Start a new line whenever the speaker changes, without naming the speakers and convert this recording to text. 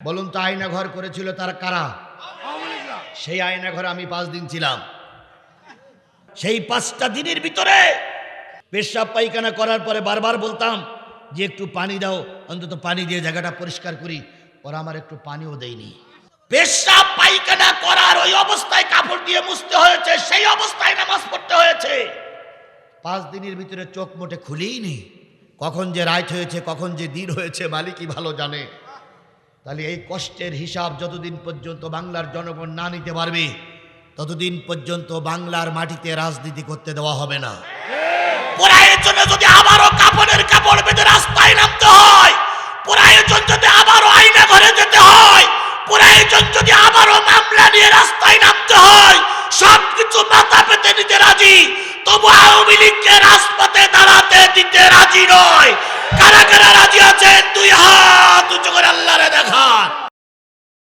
বলুন তো আয়না ঘর করেছিল তার কারা? সেই আয়না ঘরে আমি 5 দিন ছিলাম। সেই 5টা দিনের ভিতরে পেশাব পায়খানা করার পরে বারবার বলতাম যে একটু পানি দাও, অন্তত পানি দিয়ে জায়গাটা পরিষ্কার করি। ওরা আমার একটু পানিও দেয়নি। পেশাব পায়খানা করার ওই অবস্থায় কাপড় দিয়ে মুছতে হয়েছে, সেই অবস্থায় নামাজ পড়তে হয়েছে। 5 দিনের ভিতরে চোখ মোটে খুলেই নেই। কখন যে রাত হয়েছে, কখন যে দিন হয়েছে মালিকই ভালো জানে। তাহলে এই কষ্টের হিসাব যতদিন পর্যন্ত বাংলার জনগণ না নিতে পারবে, ততদিন পর্যন্ত বাংলার মাটিতে রাজনীতি করতে দেওয়া হবে না। প্রয়োজন যদি আবারও কাপড়ের কাপড় বেঁধে রাস্তায় নামতে হয়, প্রয়োজন যদি আবারও আয়না ঘরে যেতে হয়, প্রয়োজন যদি আবারও মামলা নিয়ে রাস্তায় নামতে হয়, সবকিছু মাথা পেতে নিতে রাজি। তবু আওয়ামী লীগকে রাজপথে দাঁড়াতে দিতে রাজি নয়। কারা কারা রাজি আছেন? 2 হাত উঁচু করে আল্লাহরে দেখান।